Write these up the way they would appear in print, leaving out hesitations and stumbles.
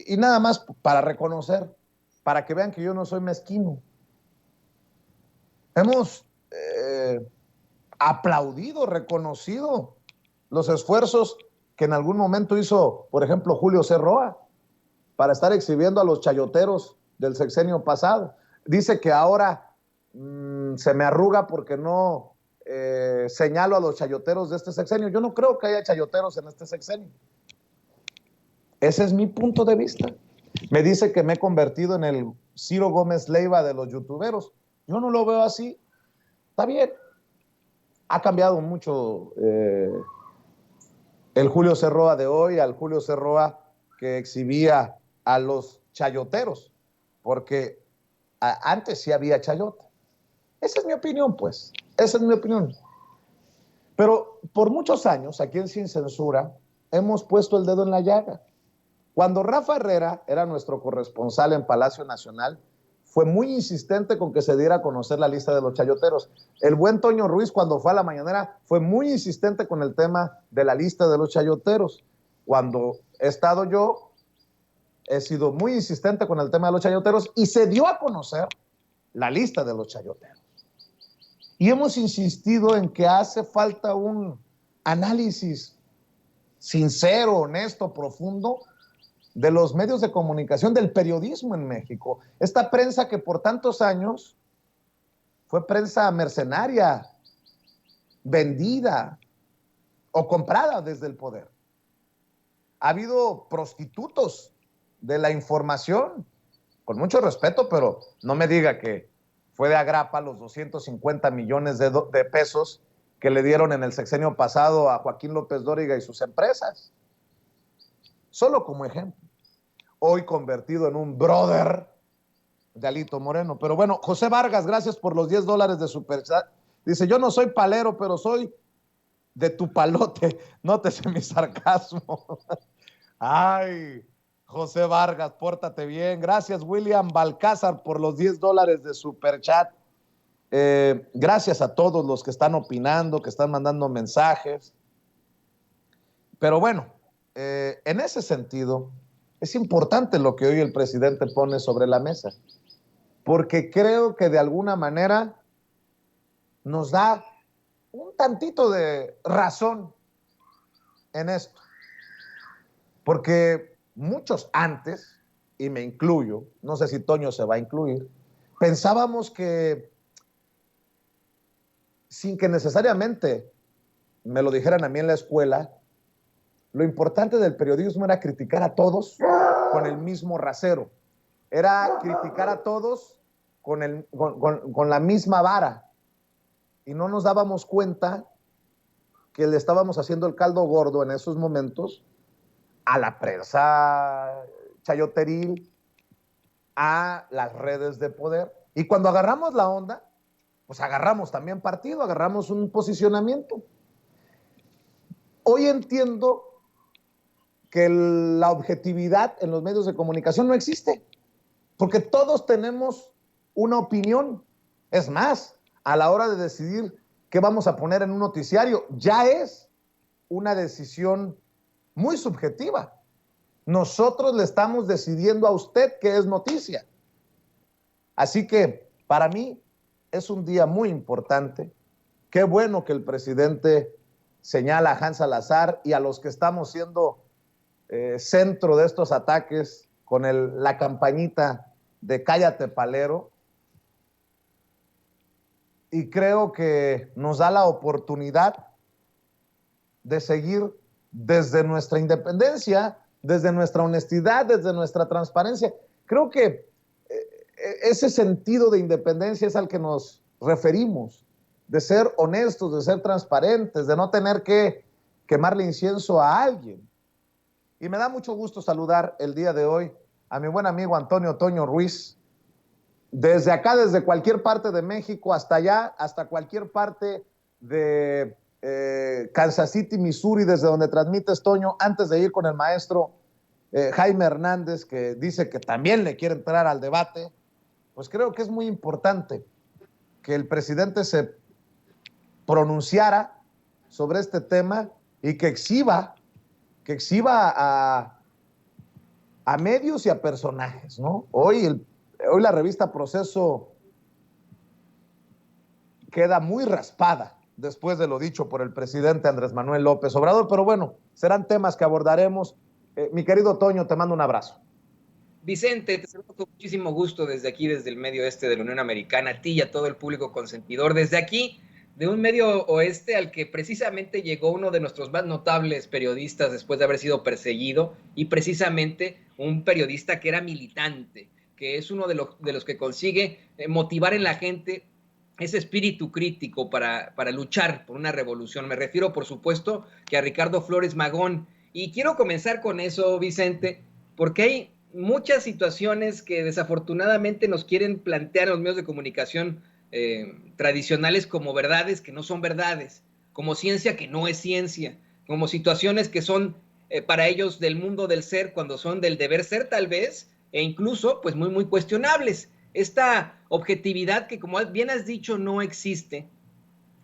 Y nada más para reconocer, para que vean que yo no soy mezquino. Hemos aplaudido, reconocido los esfuerzos que en algún momento hizo, por ejemplo, Julio C. Roa, para estar exhibiendo a los chayoteros del sexenio pasado. Dice que ahora se me arruga porque no señalo a los chayoteros de este sexenio. Yo no creo que haya chayoteros en este sexenio. Ese es mi punto de vista. Me dice que me he convertido en el Ciro Gómez Leiva de los youtuberos. Yo no lo veo así. Está bien. Ha cambiado mucho el Julio C. Roa de hoy al Julio C. Roa que exhibía a los chayoteros, porque antes sí había chayote. Esa es mi opinión, pues. Esa es mi opinión. Pero por muchos años, aquí en Sin Censura, hemos puesto el dedo en la llaga. Cuando Rafa Herrera era nuestro corresponsal en Palacio Nacional, fue muy insistente con que se diera a conocer la lista de los chayoteros. El buen Toño Ruiz, cuando fue a la mañanera, fue muy insistente con el tema de la lista de los chayoteros. Cuando he estado yo, he sido muy insistente con el tema de los chayoteros y se dio a conocer la lista de los chayoteros. Y hemos insistido en que hace falta un análisis sincero, honesto, profundo de los medios de comunicación, del periodismo en México. Esta prensa que por tantos años fue prensa mercenaria, vendida o comprada desde el poder. Ha habido prostitutos de la información, con mucho respeto, pero no me diga que fue de agrapa los 250 millones de pesos que le dieron en el sexenio pasado a Joaquín López Dóriga y sus empresas. Solo como ejemplo. Hoy convertido en un brother de Alito Moreno. Pero bueno, José Vargas, gracias por los $10 de superchat. Dice, yo no soy palero, pero soy de tu palote. Nótese mi sarcasmo. Ay, José Vargas, pórtate bien. Gracias, William Balcázar, por los $10 de superchat. Gracias a todos los que están opinando, que están mandando mensajes. Pero bueno, en ese sentido, es importante lo que hoy el presidente pone sobre la mesa, porque creo que de alguna manera nos da un tantito de razón en esto. Porque muchos antes, y me incluyo, no sé si Toño se va a incluir, pensábamos que sin que necesariamente me lo dijeran a mí en la escuela, lo importante del periodismo era criticar a todos con el mismo rasero. Era criticar a todos con la misma vara. Y no nos dábamos cuenta que le estábamos haciendo el caldo gordo en esos momentos a la prensa chayoteril, a las redes de poder. Y cuando agarramos la onda, pues agarramos también partido, agarramos un posicionamiento. Hoy entiendo que la objetividad en los medios de comunicación no existe, porque todos tenemos una opinión. Es más, a la hora de decidir qué vamos a poner en un noticiario, ya es una decisión muy subjetiva. Nosotros le estamos decidiendo a usted qué es noticia. Así que para mí es un día muy importante. Qué bueno que el presidente señala a Hans Salazar y a los que estamos siendo centro de estos ataques con la campañita de Cállate Palero. Y creo que nos da la oportunidad de seguir desde nuestra independencia, desde nuestra honestidad, desde nuestra transparencia. Creo que ese sentido de independencia es al que nos referimos, de ser honestos, de ser transparentes, de no tener que quemarle incienso a alguien. Y me da mucho gusto saludar el día de hoy a mi buen amigo Antonio Toño Ruiz, desde acá, desde cualquier parte de México hasta allá, hasta cualquier parte de Kansas City, Missouri, desde donde transmites, Toño, antes de ir con el maestro Jaime Hernández, que dice que también le quiere entrar al debate. Pues creo que es muy importante que el presidente se pronunciara sobre este tema y que exhiba a medios y a personajes, ¿no? Hoy la revista Proceso queda muy raspada después de lo dicho por el presidente Andrés Manuel López Obrador, pero bueno, serán temas que abordaremos. Mi querido Toño, te mando un abrazo. Vicente, te saludo con muchísimo gusto desde aquí, desde el medio oeste de la Unión Americana, a ti y a todo el público consentidor, desde aquí, de un medio oeste al que precisamente llegó uno de nuestros más notables periodistas después de haber sido perseguido, y precisamente un periodista que era militante, que es uno de los que consigue motivar en la gente ese espíritu crítico para luchar por una revolución. Me refiero, por supuesto, que a Ricardo Flores Magón. Y quiero comenzar con eso, Vicente, porque hay muchas situaciones que desafortunadamente nos quieren plantear los medios de comunicación tradicionales como verdades que no son verdades, como ciencia que no es ciencia, como situaciones que son para ellos del mundo del ser cuando son del deber ser tal vez, e incluso pues muy, muy cuestionables. Esta objetividad que, como bien has dicho, no existe,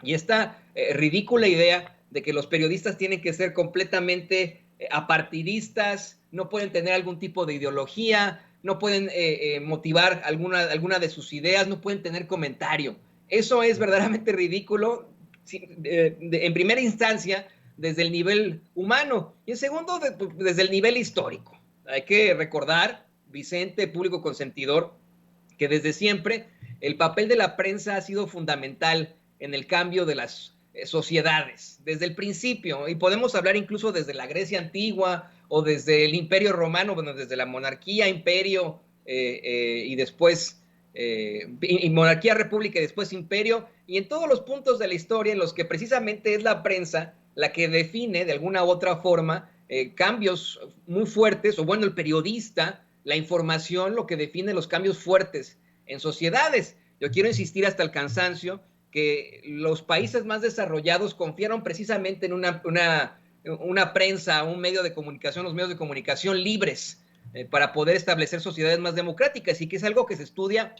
y esta ridícula idea de que los periodistas tienen que ser completamente apartidistas, no pueden tener algún tipo de ideología, no pueden motivar alguna de sus ideas, no pueden tener comentario. Eso es verdaderamente ridículo, en primera instancia, desde el nivel humano, y en segundo, desde el nivel histórico. Hay que recordar, Vicente, público consentidor, que desde siempre el papel de la prensa ha sido fundamental en el cambio de las sociedades, desde el principio, y podemos hablar incluso desde la Grecia antigua o desde el Imperio Romano, bueno, desde la monarquía, imperio y después y monarquía, república y después imperio, y en todos los puntos de la historia en los que precisamente es la prensa la que define de alguna u otra forma cambios muy fuertes, o bueno, el periodista, la información, lo que define los cambios fuertes en sociedades. Yo quiero insistir hasta el cansancio que los países más desarrollados confiaron precisamente en una prensa, un medio de comunicación, los medios de comunicación libres para poder establecer sociedades más democráticas, y que es algo que se estudia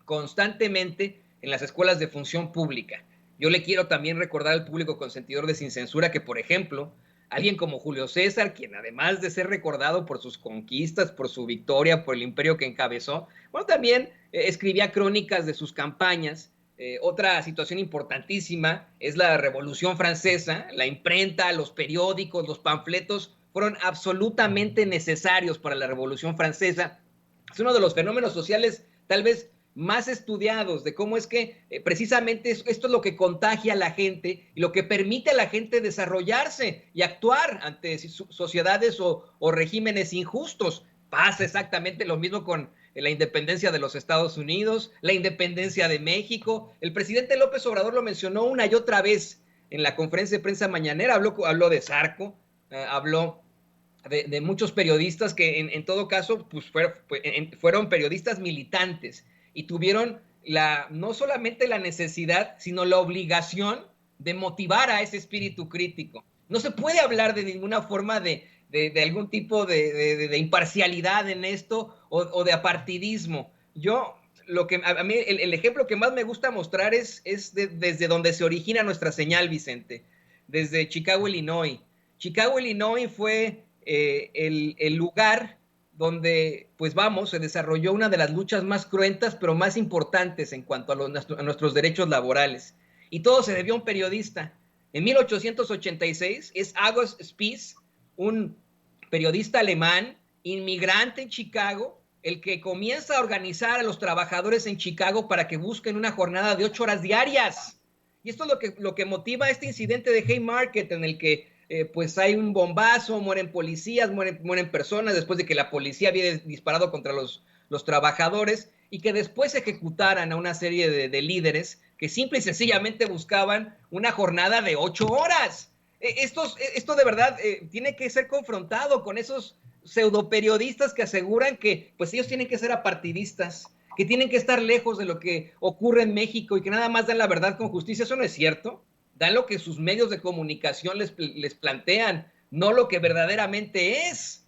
constantemente en las escuelas de función pública. Yo le quiero también recordar al público consentidor de Sin Censura que, por ejemplo, alguien como Julio César, quien además de ser recordado por sus conquistas, por su victoria, por el imperio que encabezó, bueno, también escribía crónicas de sus campañas. Otra situación importantísima es la Revolución Francesa. La imprenta, los periódicos, los panfletos fueron absolutamente necesarios para la Revolución Francesa. Es uno de los fenómenos sociales tal vez más estudiados, de cómo es que precisamente esto es lo que contagia a la gente y lo que permite a la gente desarrollarse y actuar ante sociedades o regímenes injustos. Pasa exactamente lo mismo con la independencia de los Estados Unidos, la independencia de México. El presidente López Obrador lo mencionó una y otra vez en la conferencia de prensa mañanera, habló de Zarco, habló de muchos periodistas que en todo caso pues fueron periodistas militantes y tuvieron no solamente la necesidad, sino la obligación de motivar a ese espíritu crítico. No se puede hablar de ninguna forma de algún tipo de imparcialidad en esto o de apartidismo. A mí el ejemplo que más me gusta mostrar es desde donde se origina nuestra señal, Vicente, desde Chicago, Illinois. Chicago, Illinois fue el lugar donde, pues vamos, se desarrolló una de las luchas más cruentas, pero más importantes en cuanto a nuestros derechos laborales. Y todo se debió a un periodista. En 1886 es August Spies, un periodista alemán, inmigrante en Chicago, el que comienza a organizar a los trabajadores en Chicago para que busquen una jornada de 8 horas diarias. Y esto es lo que motiva este incidente de Haymarket, en el que pues hay un bombazo, mueren policías, mueren personas después de que la policía había disparado contra los trabajadores, y que después ejecutaran a una serie de líderes que simple y sencillamente buscaban una jornada de 8 horas. Esto de verdad tiene que ser confrontado con esos pseudoperiodistas que aseguran que pues ellos tienen que ser apartidistas, que tienen que estar lejos de lo que ocurre en México y que nada más dan la verdad con justicia. Eso no es cierto. Dan lo que sus medios de comunicación les plantean, no lo que verdaderamente es.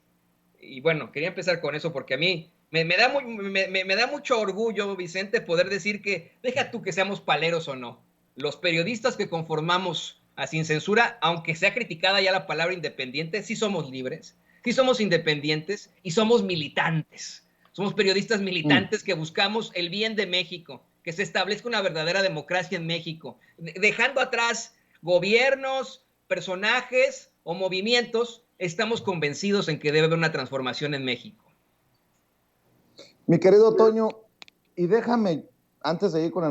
Y bueno, quería empezar con eso porque a mí me da mucho orgullo, Vicente, poder decir que, deja tú que seamos paleros o no, los periodistas que conformamos a Sin Censura, aunque sea criticada ya la palabra independiente, sí somos libres, Sí somos independientes y somos militantes. Somos periodistas militantes que buscamos el bien de México, que se establezca una verdadera democracia en México, dejando atrás gobiernos, personajes o movimientos. Estamos convencidos en que debe haber una transformación en México. Mi querido Toño, y déjame, antes de ir con el